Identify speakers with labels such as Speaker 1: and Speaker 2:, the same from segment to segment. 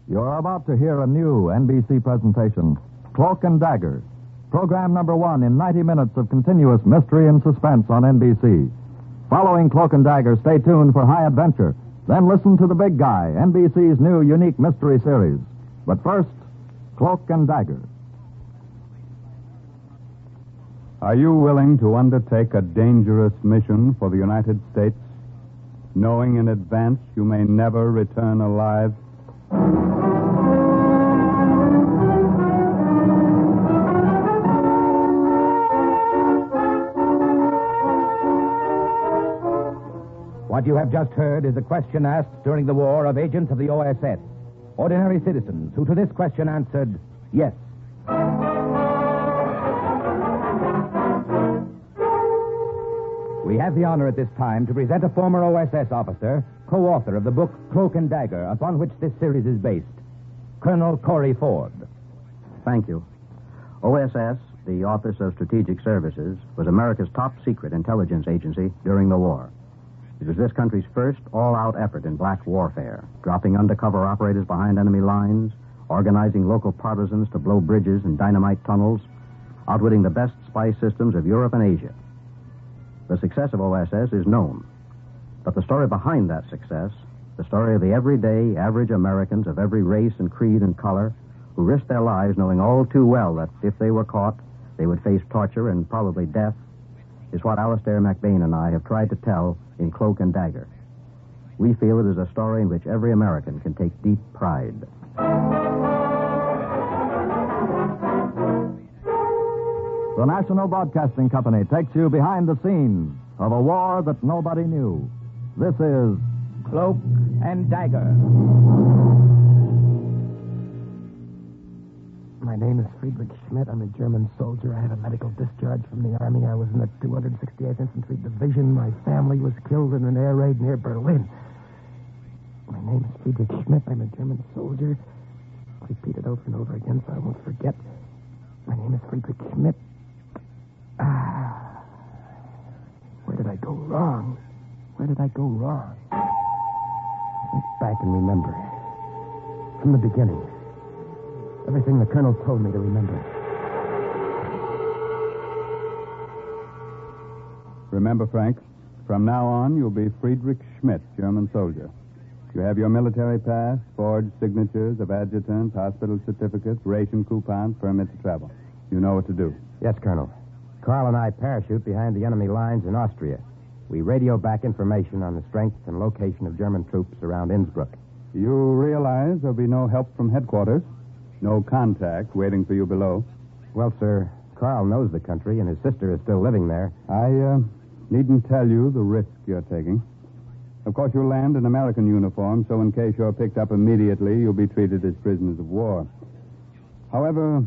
Speaker 1: You're about to hear a new NBC presentation, Cloak and Dagger. Program number 1 in 90 minutes of continuous mystery and suspense on NBC. Following Cloak and Dagger, stay tuned for High Adventure. Then listen to The Big Guy, NBC's new unique mystery series. But first, Cloak and Dagger.
Speaker 2: Are you willing to undertake a dangerous mission for the United States, knowing in advance you may never return alive?
Speaker 3: What you have just heard is a question asked during the war of agents of the OSS. Ordinary citizens who to this question answered, yes. We have the honor at this time to present a former OSS officer, co-author of the book Cloak and Dagger, upon which this series is based, Colonel Corey Ford.
Speaker 4: Thank you. OSS, the Office of Strategic Services, was America's top secret intelligence agency during the war. It was this country's first all-out effort in black warfare, dropping undercover operators behind enemy lines, organizing local partisans to blow bridges and dynamite tunnels, outwitting the best spy systems of Europe and Asia. The success of OSS is known, but the story behind that success, the story of the everyday, average Americans of every race and creed and color who risked their lives knowing all too well that if they were caught, they would face torture and probably death, is what Alistair McBain and I have tried to tell in Cloak and Dagger. We feel it is a story in which every American can take deep pride.
Speaker 1: The National Broadcasting Company takes you behind the scenes of a war that nobody knew. This is
Speaker 3: Cloak and Dagger.
Speaker 5: My name is Friedrich Schmidt. I'm a German soldier. I had a medical discharge from the Army. I was in the 268th Infantry Division. My family was killed in an air raid near Berlin. My name is Friedrich Schmidt. I'm a German soldier. I'll repeat it over and over again so I won't forget. My name is Friedrich Schmidt. Where did I go wrong? Where did I go wrong? Think back and remember. From the beginning. Everything the colonel told me to remember.
Speaker 2: Remember, Frank, from now on, you'll be Friedrich Schmidt, German soldier. You have your military pass, forged signatures of adjutants, hospital certificates, ration coupons, permit to travel. You know what to do.
Speaker 3: Yes, Colonel. Carl and I parachute behind the enemy lines in Austria. We radio back information on the strength and location of German troops around Innsbruck.
Speaker 2: You realize there'll be no help from headquarters? No contact waiting for you below?
Speaker 3: Well, sir, Carl knows the country, and his sister is still living there.
Speaker 2: I needn't tell you the risk you're taking. Of course, you'll land in American uniform, so in case you're picked up immediately, you'll be treated as prisoners of war. However,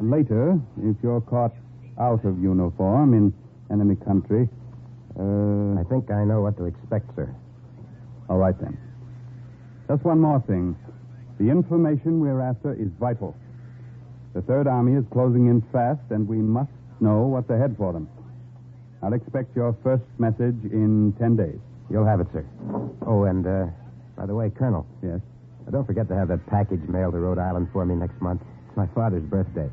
Speaker 2: later, if you're caught out of uniform in enemy country,
Speaker 3: I think I know what to expect, sir.
Speaker 2: All right, then. Just one more thing. The information we're after is vital. The Third Army is closing in fast, and we must know what's ahead for them. I'll expect your first message in 10 days.
Speaker 3: You'll have it, sir. Oh, and, by the way, Colonel.
Speaker 2: Yes?
Speaker 3: Don't forget to have that package mailed to Rhode Island for me next month. It's my father's birthday.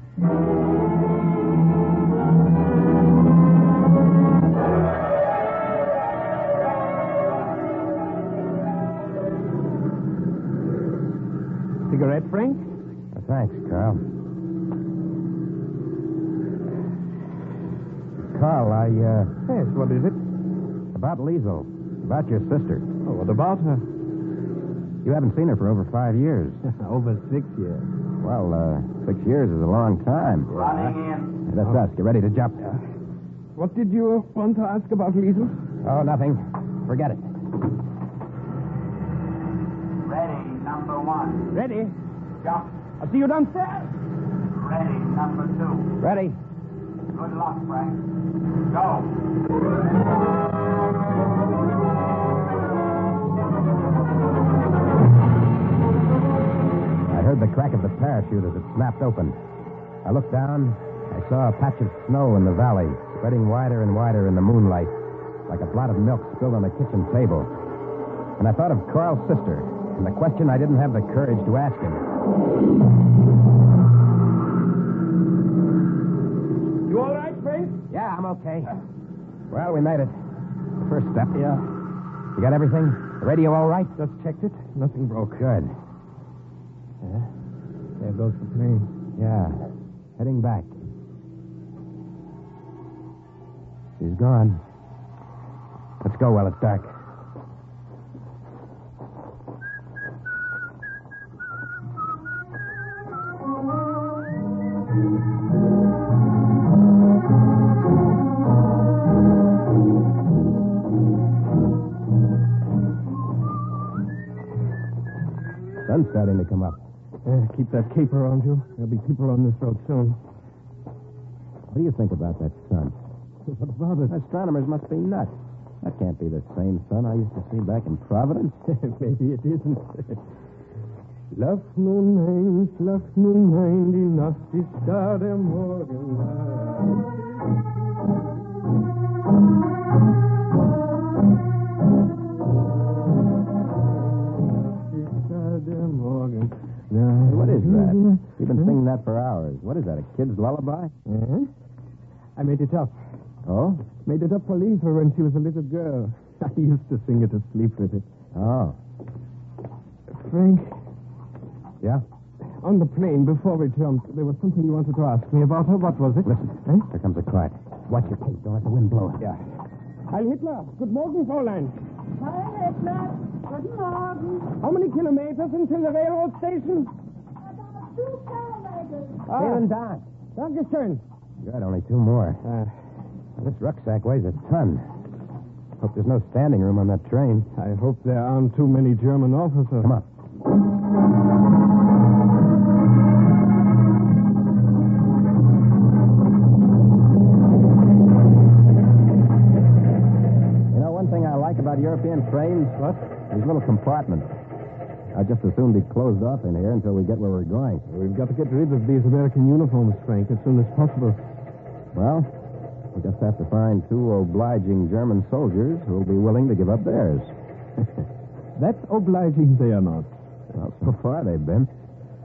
Speaker 5: Cigarette, Frank?
Speaker 3: Thanks, Carl. Carl,
Speaker 5: Yes, what is it?
Speaker 3: About Liesel. About your sister.
Speaker 5: Oh, what about her?
Speaker 3: You haven't seen her for over 5 years.
Speaker 5: Over 6 years.
Speaker 3: Well, 6 years is a long time.
Speaker 6: Running in.
Speaker 3: That's us. Get ready to jump.
Speaker 5: What did you want to ask about Liesel?
Speaker 3: Oh, nothing. Forget it.
Speaker 6: Ready, number 1.
Speaker 5: Ready.
Speaker 6: Jump.
Speaker 5: I'll see you downstairs.
Speaker 6: Ready, number 2.
Speaker 3: Ready.
Speaker 6: Good luck, Frank. Go.
Speaker 3: I heard the crack of the parachute as it snapped open. I looked down. I saw a patch of snow in the valley, spreading wider and wider in the moonlight, like a blot of milk spilled on a kitchen table. And I thought of Carl's sister, And the question I didn't have the courage to ask him.
Speaker 5: You all right, Frank?
Speaker 3: Yeah, I'm okay. Well, we made it. The first step.
Speaker 5: Yeah.
Speaker 3: You got everything? The radio all right?
Speaker 5: Just checked it. Nothing broke.
Speaker 3: Good.
Speaker 5: Yeah? There goes the plane.
Speaker 3: Yeah. Heading back. He's gone. Let's go while it's dark. Sun's starting to come up.
Speaker 5: Keep that cape around you. There'll be people on this road soon.
Speaker 3: What do you think about that sun?
Speaker 5: What about it?
Speaker 3: Astronomers must be nuts. That can't be the same sun I used to see back in Providence.
Speaker 5: Maybe it isn't. Lass nun die Nacht ist da der Morgen.
Speaker 3: What is that? You've been singing that for hours. What is that, a kid's lullaby?
Speaker 5: I made it up.
Speaker 3: Oh?
Speaker 5: Made it up for Lisa when she was a little girl. I used to sing it to sleep with it.
Speaker 3: Oh.
Speaker 5: Frank,
Speaker 3: Yeah?
Speaker 5: on the plane, before we jumped, there was something you wanted to ask me about her. What was it?
Speaker 3: Listen. Here comes a cart. Watch your cape. Don't let the wind blow it.
Speaker 5: Yeah. Heil Hitler. Good morning, Fräulein.
Speaker 7: Heil Hitler. Guten Morgen.
Speaker 5: How many kilometers until the railroad station?
Speaker 7: About 2 kilometers.
Speaker 3: Feeling down.
Speaker 5: Dankeschön.
Speaker 3: Good, only 2 more. This rucksack weighs a ton. Hope there's no standing room on that train.
Speaker 5: I hope there aren't too many German officers.
Speaker 3: Come on. You know, one thing I like about European trains?
Speaker 5: What?
Speaker 3: These little compartments. I'd just as soon be closed off in here until we get where we're going.
Speaker 5: We've got to get rid of these American uniforms, Frank, as soon as possible.
Speaker 3: Well, we just have to find 2 obliging German soldiers who'll be willing to give up theirs.
Speaker 5: That's obliging they are not.
Speaker 3: Well, so far they've been.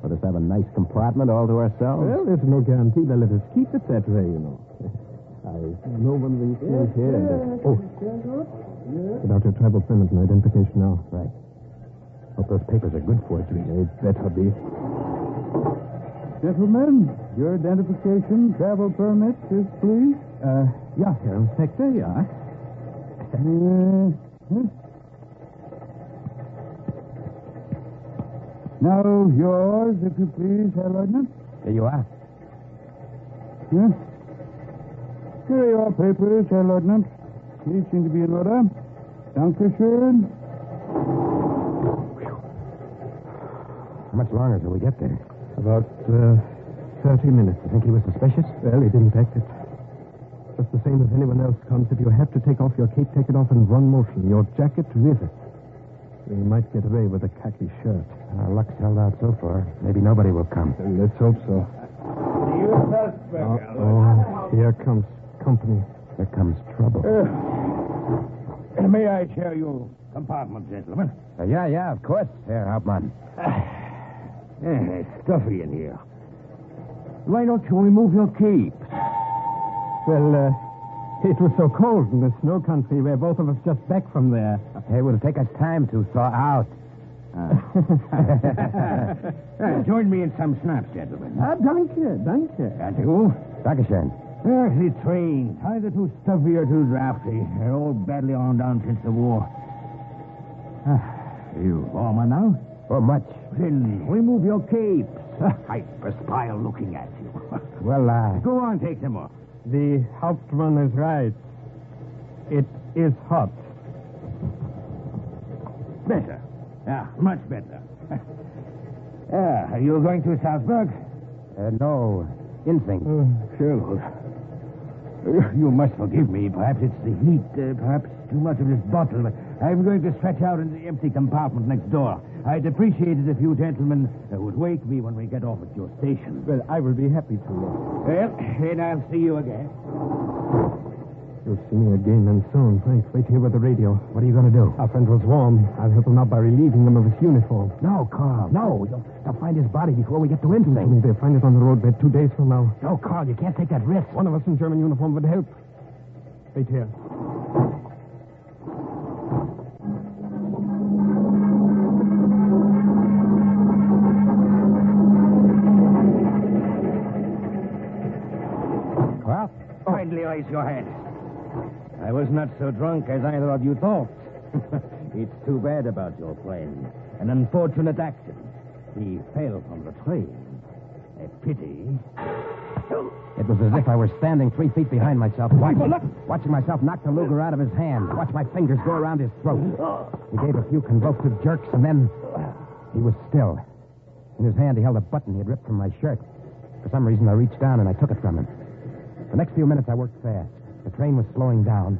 Speaker 3: Let us have a nice compartment all to ourselves.
Speaker 5: Well, there's no guarantee they'll let us keep it that way, you know. I know one of these things here. Get out your travel permit and identification now.
Speaker 3: Right. Hope those papers are good forgeries.
Speaker 5: It better be.
Speaker 2: Gentlemen, your identification, travel permit, please.
Speaker 5: Yeah, Herr Inspector, yeah.
Speaker 2: Now, yours, if you please, Herr Lieutenant.
Speaker 3: Here you are.
Speaker 2: Huh? Here are your papers, Herr Lieutenant. These seem to be in order. Dankeschön.
Speaker 3: How much longer till we get there?
Speaker 5: About 30 minutes.
Speaker 3: You think he was suspicious?
Speaker 5: Well, he didn't act it. Just the same as anyone else comes. If you have to take off your cape, take it off in one motion. Your jacket with it. We might get away with a khaki shirt.
Speaker 3: Our luck's held out so far. Maybe nobody will come.
Speaker 5: Let's hope so. Oh, here comes company.
Speaker 3: Here comes trouble.
Speaker 8: May I share your compartment, gentlemen?
Speaker 3: Yeah, of course, Herr Hauptmann.
Speaker 8: It's stuffy in here. Why don't you remove your cape?
Speaker 5: Well, it was so cold in the snow country where both of us just back from there.
Speaker 3: It will take us time to thaw out.
Speaker 8: Join me in some snaps, gentlemen.
Speaker 5: Danke.
Speaker 8: And you?
Speaker 3: Dankeschön.
Speaker 8: The trains. Either too stuffy or too drafty. They're all badly on down since the war. You warmer now?
Speaker 3: Oh, much.
Speaker 8: Then remove your capes. I perspire looking at you.
Speaker 3: Well,
Speaker 8: Go on, take them off.
Speaker 5: The Hauptmann is right. It is hot.
Speaker 8: Better. Yeah, much better. Are you going to Salzburg?
Speaker 3: no, instinct.
Speaker 8: Sure. You must forgive me. Perhaps it's the heat. Perhaps too much of this bottle. But I'm going to stretch out in the empty compartment next door. I'd appreciate it if you gentlemen would wake me when we get off at your station.
Speaker 5: Well, I will be happy to.
Speaker 8: Well, then I'll see you again.
Speaker 5: You'll see me again and soon. Wait here with the radio.
Speaker 3: What are you going to do?
Speaker 5: Our friend was warm. I'll help him out by relieving him of his uniform.
Speaker 3: No, Carl, no. They'll find his body before we get to anything.
Speaker 5: They'll find it on the roadbed 2 days from now.
Speaker 3: No, Carl, you can't take that risk.
Speaker 5: One of us in German uniform would help. Wait here.
Speaker 3: Well, kindly raise your hand. I was not so drunk as either of you thought. It's too bad about your friend. An unfortunate accident. He fell from the train. A pity. It was as if I were standing 3 feet behind myself, watching myself knock the Luger out of his hand, watch my fingers go around his throat. He gave a few convulsive jerks, and then he was still. In his hand, he held a button he had ripped from my shirt. For some reason, I reached down and I took it from him. The next few minutes, I worked fast. The train was slowing down.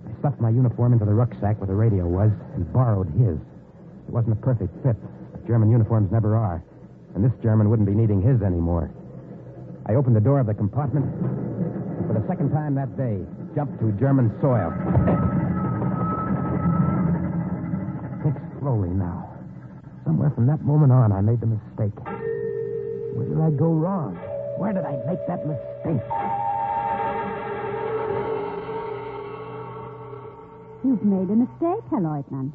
Speaker 3: I stuffed my uniform into the rucksack where the radio was and borrowed his. It wasn't a perfect fit. German uniforms never are. And this German wouldn't be needing his anymore. I opened the door of the compartment and for the second time that day, jumped to German soil. Think slowly now. Somewhere from that moment on, I made the mistake. Where did I go wrong? Where did I make that mistake?
Speaker 9: You've made a mistake, Herr Leutnant.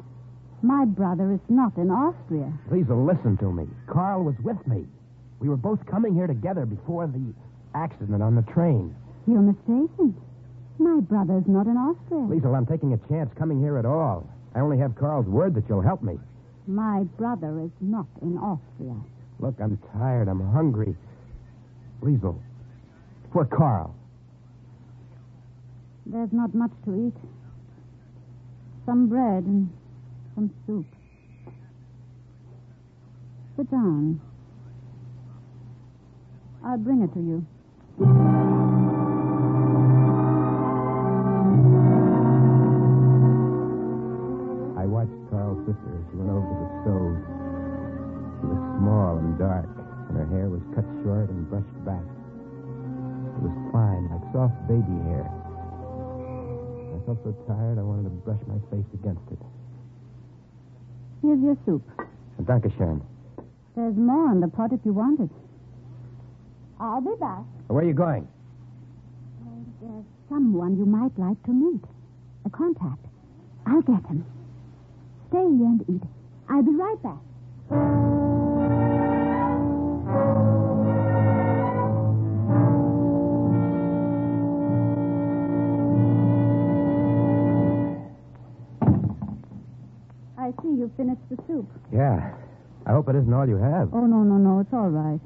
Speaker 9: My brother is not in Austria.
Speaker 3: Please listen to me. Carl was with me. We were both coming here together before the accident on the train.
Speaker 9: You're mistaken. My brother's not in Austria.
Speaker 3: Liesel, I'm taking a chance coming here at all. I only have Carl's word that you'll help me.
Speaker 9: My brother is not in Austria.
Speaker 3: Look, I'm tired. I'm hungry. Liesel, for Carl.
Speaker 9: There's not much to eat. Some bread and some soup. Sit down. I'll bring it to you.
Speaker 3: I watched Carl's sister as she went over to the stove. She was small and dark, and her hair was cut short and brushed back. It was fine, like soft baby hair. I felt so tired I wanted to brush my face against it.
Speaker 9: Here's your soup.
Speaker 3: Dankeschön.
Speaker 9: There's more in the pot if you want it. I'll be back.
Speaker 3: Where are you going?
Speaker 9: There's someone you might like to meet. A contact. I'll get him. Stay here and eat. I'll be right back. I see you finished the soup.
Speaker 3: Yeah. I hope it isn't all you have.
Speaker 9: Oh, no. It's all right.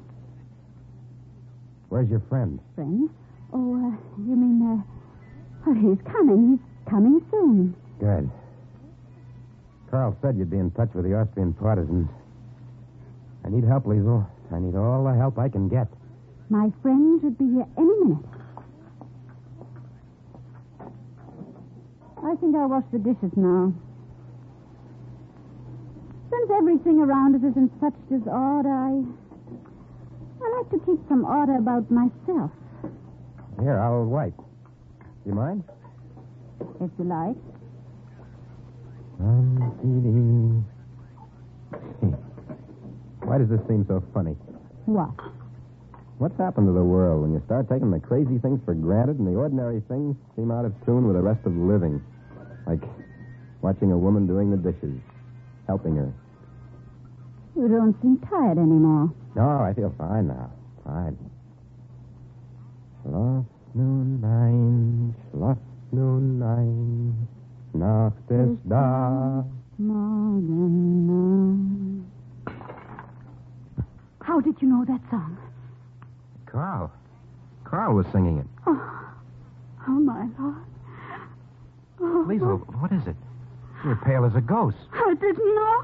Speaker 3: Where's your friend?
Speaker 9: Friend? Oh, you mean, he's coming. He's coming soon.
Speaker 3: Good. Carl said you'd be in touch with the Austrian partisans. I need help, Liesel. I need all the help I can get.
Speaker 9: My friend should be here any minute. I think I'll wash the dishes now. Since everything around us is in such disorder, I like to keep some order about myself.
Speaker 3: Here, I'll wipe. You mind?
Speaker 9: If you like.
Speaker 3: Why does this seem so funny?
Speaker 9: What?
Speaker 3: What's happened to the world when you start taking the crazy things for granted and the ordinary things seem out of tune with the rest of living? Like watching a woman doing the dishes, helping her.
Speaker 9: You don't seem tired anymore.
Speaker 3: No, I feel fine now. Fine. Schlaf nun ein, schlaf nun ein, Nacht ist da.
Speaker 9: Morgen. How did you know that song?
Speaker 3: Carl. Carl was singing it.
Speaker 9: Oh, my Lord. Oh,
Speaker 3: Liesel, what is it? You're pale as a ghost.
Speaker 9: I didn't know.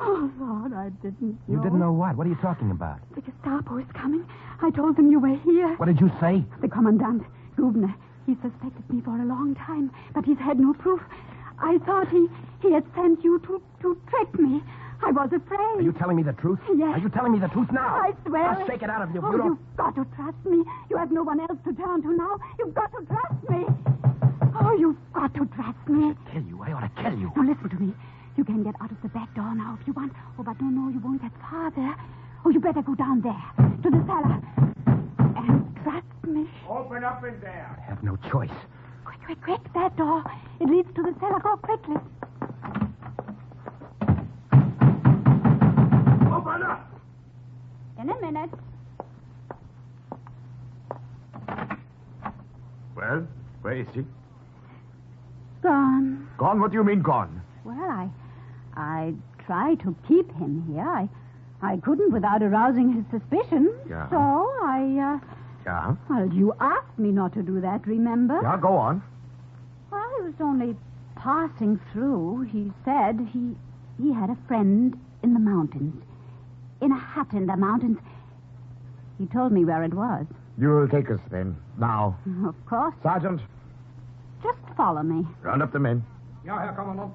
Speaker 9: Oh, Lord, I didn't know.
Speaker 3: You didn't know what? What are you talking about?
Speaker 9: The Gestapo is coming. I told them you were here.
Speaker 3: What did you say?
Speaker 9: The Commandant, Gubner, he suspected me for a long time, but he's had no proof. I thought he had sent you to trick me. I was afraid.
Speaker 3: Are you telling me the truth?
Speaker 9: Yes.
Speaker 3: Are you telling me the truth now?
Speaker 9: I swear.
Speaker 3: I'll shake it out of you.
Speaker 9: Oh,
Speaker 3: You don't...
Speaker 9: you've got to trust me. You have no one else to turn to now. You've got to trust me. Oh, you've got to dress me.
Speaker 5: Kill you. I ought to kill you.
Speaker 9: Now, listen to me. You can get out of the back door now if you want. Oh, but no, you won't get far there. Oh, you better go down there, to the cellar. And trust me.
Speaker 6: Open up in there.
Speaker 5: I have no choice.
Speaker 9: Quick, that door. It leads to the cellar. Go quickly.
Speaker 6: Open up.
Speaker 9: In a minute.
Speaker 8: Well, where is he?
Speaker 9: Gone.
Speaker 8: Gone? What do you mean gone?
Speaker 9: Well, I tried to keep him here. I couldn't without arousing his suspicion.
Speaker 8: Yeah.
Speaker 9: So I,
Speaker 8: Yeah?
Speaker 9: Well, you asked me not to do that, remember?
Speaker 8: Yeah, go on.
Speaker 9: Well, he was only passing through. He said he had a friend in the mountains. In a hut in the mountains. He told me where it was.
Speaker 8: You'll take us then. Now.
Speaker 9: Of course.
Speaker 8: Sergeant,
Speaker 9: Just follow me.
Speaker 8: round up the men.
Speaker 6: Ja, Herr Kommandant.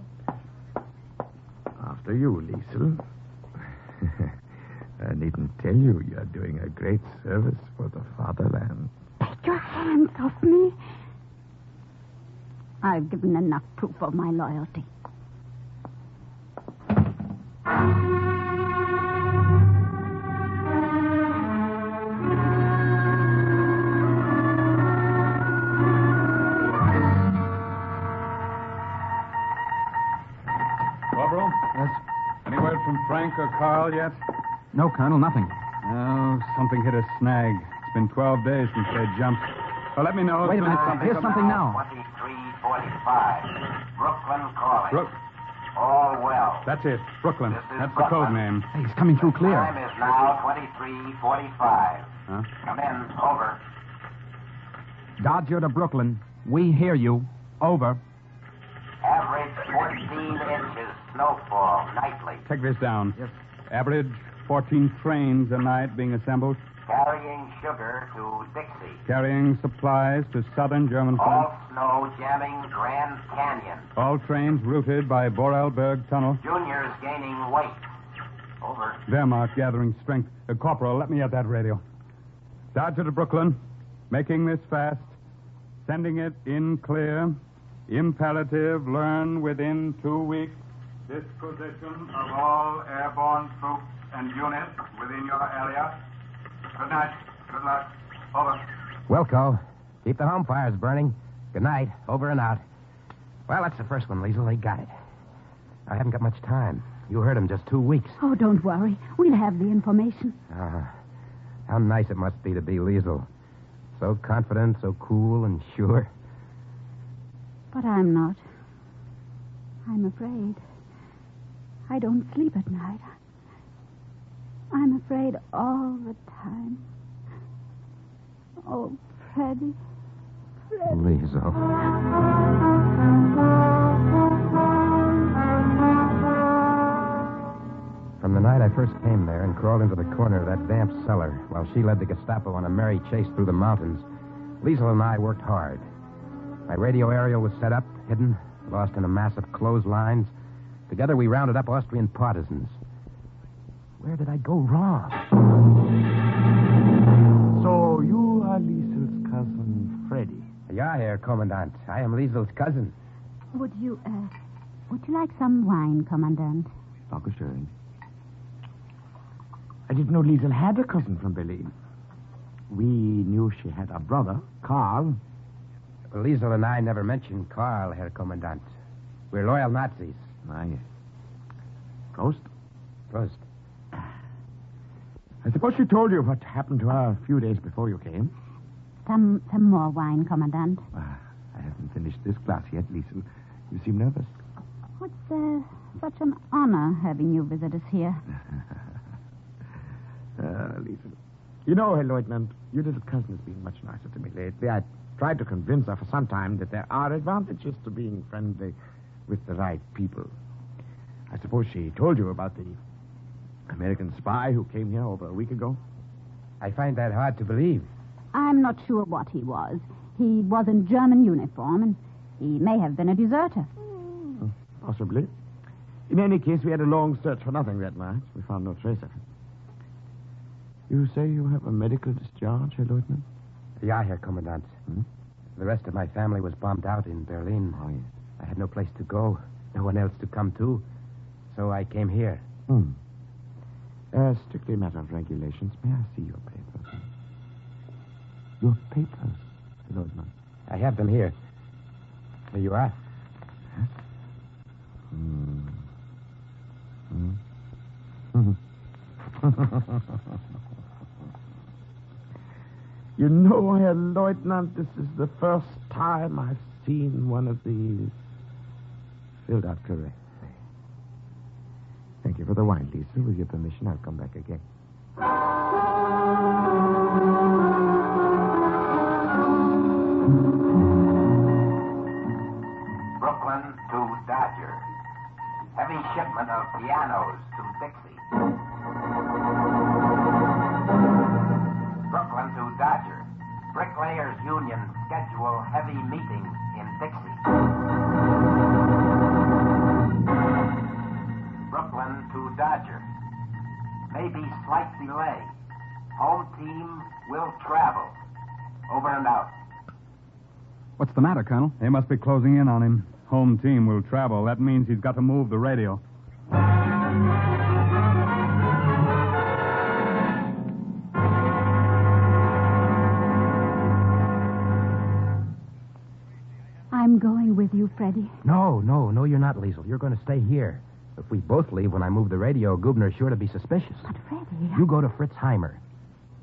Speaker 8: After you, Liesel. I needn't tell you you're doing a great service for the fatherland.
Speaker 9: Take your hands off me. I've given enough proof of my loyalty.
Speaker 2: Corporal?
Speaker 5: Yes?
Speaker 2: Any word from Frank or Carl yet?
Speaker 5: No, Colonel, nothing.
Speaker 2: Oh, something hit a snag. It's been 12 days since they jumped. Well, let me know. as
Speaker 5: Wait a
Speaker 2: soon as
Speaker 5: minute.
Speaker 2: something
Speaker 5: Here's
Speaker 2: comes-
Speaker 5: something now.
Speaker 6: 2345. Brooklyn calling.
Speaker 2: Brook.
Speaker 6: All well.
Speaker 2: That's it. Brooklyn.
Speaker 6: This is
Speaker 2: That's the code
Speaker 6: Brooklyn.
Speaker 2: name.
Speaker 5: Hey, he's coming through clear.
Speaker 6: Time is now 2345.
Speaker 2: Huh?
Speaker 6: Come in. Over.
Speaker 5: Dodger to Brooklyn. We hear you. Over.
Speaker 6: Average 14 inches snowfall nightly.
Speaker 2: Take this down.
Speaker 5: Yes.
Speaker 2: Average 14 trains a night being assembled,
Speaker 6: Carrying sugar to Dixie.
Speaker 2: carrying supplies to southern German front.
Speaker 6: All snow jamming Grand Canyon.
Speaker 2: All trains routed by Vorarlberg Tunnel.
Speaker 6: Juniors gaining weight. Over.
Speaker 2: Wehrmacht gathering strength. Corporal, let me at that radio. Dodger to Brooklyn. Making this fast. Sending it in clear. Imperative. Learn within 2 weeks. Disposition of all airborne troops and units within your area. Good night. Good luck. Over.
Speaker 5: Wilco, keep the home fires burning. Good night. Over and out. Well, that's the first one, Liesel. They got it. I haven't got much time. You heard him just 2 weeks.
Speaker 9: Oh, don't worry. We'll have the information.
Speaker 5: How nice it must be to be Liesel. So confident, so cool and sure.
Speaker 9: But I'm not. I'm afraid. I don't sleep at night. I'm afraid all the time. Oh, Freddie.
Speaker 5: Liesel. From the night I first came there and crawled into the corner of that damp cellar while she led the Gestapo on a merry chase through the mountains, Liesel and I worked hard. My radio aerial was set up, hidden, lost in a mass of clotheslines. Together we rounded up Austrian partisans. Where did I go wrong?
Speaker 8: So you are Liesel's cousin, Freddy.
Speaker 5: Ja, Herr Kommandant. I am Liesel's cousin.
Speaker 9: Would you like some wine, Commandant?
Speaker 8: Dankeschön. I didn't know Liesel had a cousin from Berlin. We knew she had a brother, Karl.
Speaker 5: Liesel and I never mentioned Karl, Herr Kommandant. We're loyal Nazis.
Speaker 8: Aye. Prost.
Speaker 5: Prost.
Speaker 8: I suppose she told you what happened to her a few days before you came.
Speaker 9: Some more wine, Commandant.
Speaker 8: I haven't finished this glass yet, Liesel. You seem nervous.
Speaker 9: It's such an honor having you visit us here.
Speaker 8: Liesel. You know, Herr Lieutenant, your little cousin has been much nicer to me lately. I tried to convince her for some time that there are advantages to being friendly with the right people. I suppose she told you about the American spy who came here over a week ago?
Speaker 5: I find that hard to believe.
Speaker 9: I'm not sure what he was. He was in German uniform, and he may have been a deserter.
Speaker 8: Possibly. In any case, we had a long search for nothing that night. We found no trace of him. You say you have a medical discharge, Herr Lieutenant?
Speaker 5: Ja, Herr Kommandant.
Speaker 10: The rest of my family was bombed out in Berlin.
Speaker 1: Oh, yes.
Speaker 10: I had no place to go, no one else to come to. So I came here.
Speaker 5: Strictly a matter of regulations. May I see your papers? Your papers, Lieutenant.
Speaker 10: I have them here. Here you are.
Speaker 5: You know, Herr Lieutenant, this is the first time I've seen one of these filled out correctly. Thank you for the wine, Lisa. With your permission, I'll come back again.
Speaker 6: Brooklyn to Dagger. Heavy shipment of pianos to Dixie. Brooklyn to Dagger. Bricklayers Union schedule heavy meetings in Dixie. Brooklyn to Dagger. Maybe slight delay. Home team will travel. Over and out.
Speaker 2: What's the matter, Colonel? They must be closing in on him. Home team will travel. That means he's got to move the radio.
Speaker 9: I'm going with you, Freddie.
Speaker 10: No, you're not, Liesel. You're going to stay here. If we both leave when I move the radio, Gubner's sure to be suspicious.
Speaker 9: But, Freddie...
Speaker 10: You go to Fritz Heimer.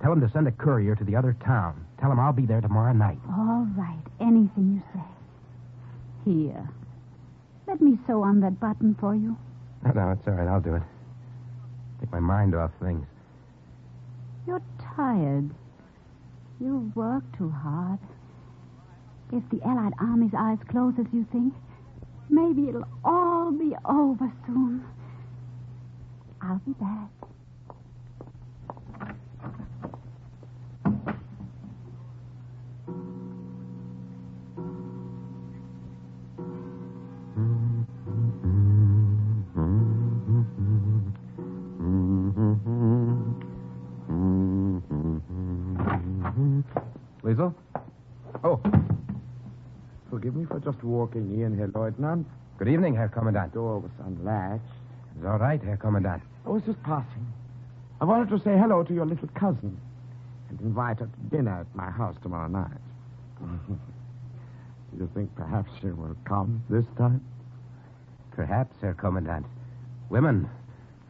Speaker 10: Tell him to send a courier to the other town. Tell him I'll be there tomorrow night.
Speaker 9: All right. Anything you say. Here. Let me sew on that button for you.
Speaker 10: No, it's all right. I'll do it. Take my mind off things.
Speaker 9: You're tired. You work too hard. If the Allied Army's eyes close as you think, maybe it'll all be over soon. I'll be back.
Speaker 10: Liesel? Oh.
Speaker 5: Forgive me for just walking in, Herr Lieutenant.
Speaker 10: Good evening, Herr Kommandant.
Speaker 5: The door was unlatched.
Speaker 10: It's all right, Herr Kommandant.
Speaker 5: I was just passing. I wanted to say hello to your little cousin and invite her to dinner at my house tomorrow night. Do you think perhaps she will come this time?
Speaker 10: Perhaps, Herr Kommandant. Women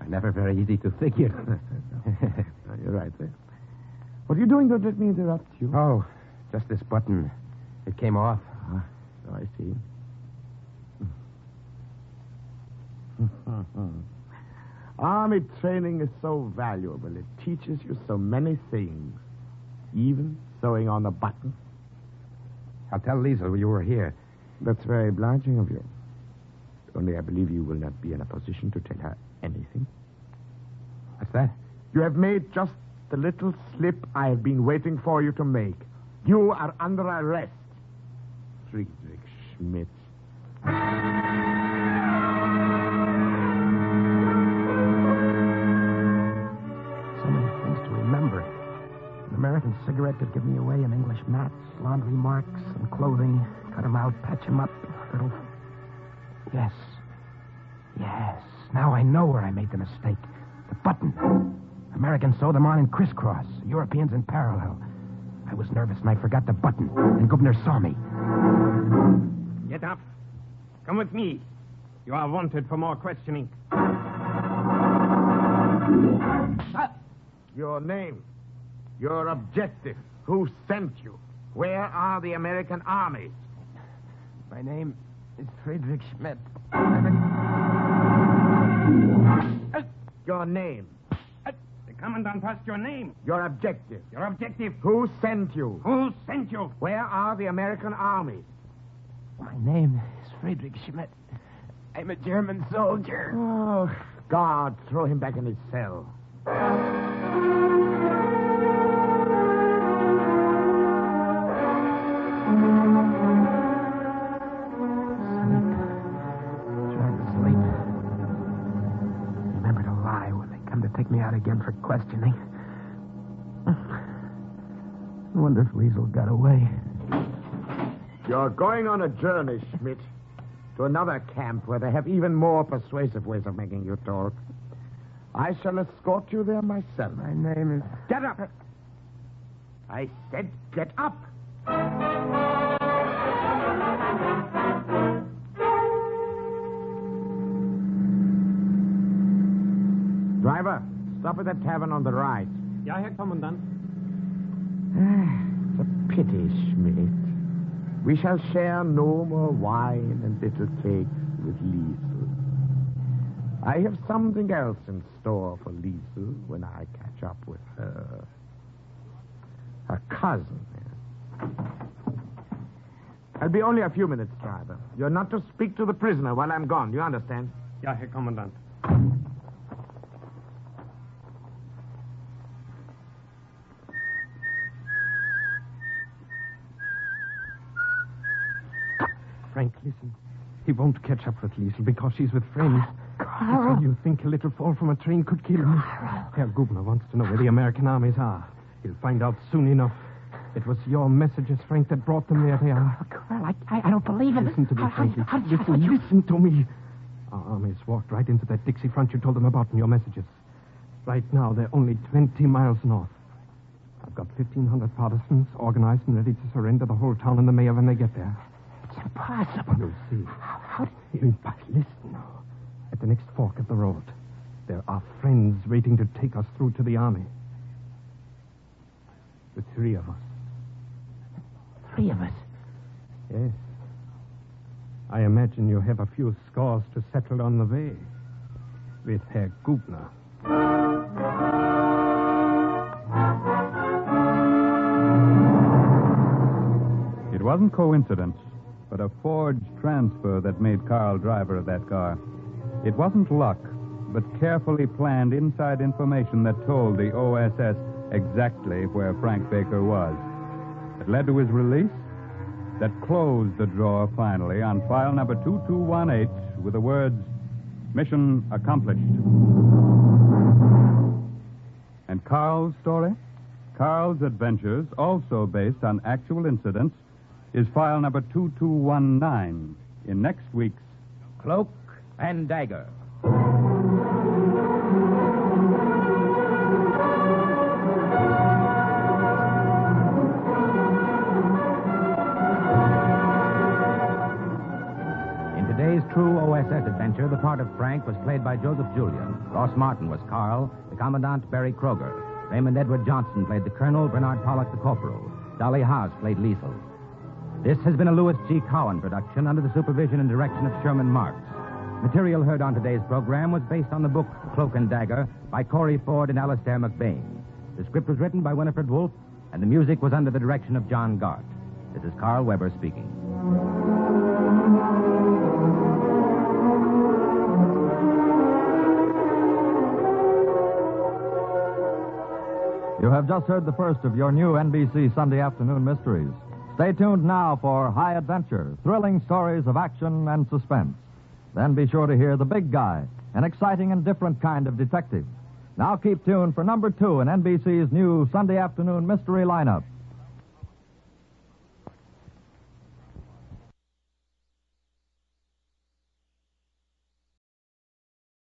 Speaker 10: are never very easy to figure.
Speaker 5: No, you're right there. What are you doing? Don't let me interrupt you.
Speaker 10: Oh, just this button. It came off.
Speaker 5: So I see. Army training is so valuable. It teaches you so many things. Even sewing on a button.
Speaker 10: I'll tell Liesel you were here.
Speaker 5: That's very obliging of you. Only I believe you will not be in a position to tell her anything.
Speaker 10: What's that?
Speaker 5: You have made just the little slip I have been waiting for you to make. You are under arrest. Friedrich Schmidt.
Speaker 11: So many things to remember. An American cigarette could give me away, an English match, laundry marks, and clothing. Cut 'em out, patch 'em up. It'll... Yes. Now I know where I made the mistake. The button. Americans sew them on in crisscross. Europeans in parallel. I was nervous and I forgot the button. And Gubner saw me.
Speaker 12: Get up. Come with me. You are wanted for more questioning.
Speaker 5: Your name. Your objective. Who sent you? Where are the American armies?
Speaker 11: My name is Friedrich Schmidt.
Speaker 5: Your name.
Speaker 12: The commandant asked your name.
Speaker 5: Your objective.
Speaker 12: Your objective.
Speaker 5: Who sent you?
Speaker 12: Who sent you?
Speaker 5: Where are the American armies?
Speaker 11: My name is Friedrich Schmidt. I'm a German soldier.
Speaker 5: Oh, God, throw him back in his cell.
Speaker 11: Take me out again for questioning. I wonder if Liesel got away.
Speaker 13: You're going on a journey, Schmidt. To another camp where they have even more persuasive ways of making you talk. I shall escort you there myself.
Speaker 5: My name is...
Speaker 13: Get up! I said get up! Driver, stop at that tavern on the right.
Speaker 12: Ja, Herr Kommandant.
Speaker 13: It's a pity, Schmidt. We shall share no more wine and little cakes with Liesel. I have something else in store for Liesel when I catch up with her. Her cousin. I'll be only a few minutes, driver. You're not to speak to the prisoner while I'm gone. You understand?
Speaker 12: Ja, Herr Kommandant. Frank, listen. He won't catch up with Liesel because she's with friends.
Speaker 5: Carl.
Speaker 12: So you think a little fall from a train could kill me? Herr Gubner wants to know where the American armies are. He'll find out soon enough. It was your messages, Frank, that brought them there. They are.
Speaker 5: Carl, I don't believe it.
Speaker 12: Listen to me, Frank. Listen to me. Our armies walked right into that Dixie front you told them about in your messages. Right now, they're only 20 miles north. I've got 1,500 partisans organized and ready to surrender the whole town and the mayor when they get there.
Speaker 5: It's impossible.
Speaker 12: You'll see.
Speaker 5: How
Speaker 12: Listen now. At the next fork of the road, there are friends waiting to take us through to the army. The three of us.
Speaker 5: 3 of us?
Speaker 12: Yes. I imagine you have a few scores to settle on the way with Herr Gubner.
Speaker 2: It wasn't coincidence, but a forged transfer that made Carl driver of that car. It wasn't luck, but carefully planned inside information that told the OSS exactly where Frank Baker was. It led to his release, that closed the drawer finally on file number 2218 with the words, "Mission accomplished." And Carl's story, Carl's adventures, also based on actual incidents, is file number 2219 in next week's
Speaker 4: Cloak and Dagger. In today's true OSS adventure, the part of Frank was played by Joseph Julian. Ross Martin was Carl, the Commandant Barry Kroger. Raymond Edward Johnson played the Colonel, Bernard Pollock the Corporal. Dolly Haas played Liesel. This has been a Louis G. Cowan production under the supervision and direction of Sherman Marks. Material heard on today's program was based on the book Cloak and Dagger by Corey Ford and Alastair McBain. The script was written by Winifred Wolfe, and the music was under the direction of John Gart. This is Carl Weber speaking.
Speaker 1: You have just heard the first of your new NBC Sunday afternoon mysteries. Stay tuned now for high adventure, thrilling stories of action and suspense. Then be sure to hear The Big Guy, an exciting and different kind of detective. Now keep tuned for number 2 in NBC's new Sunday afternoon mystery lineup,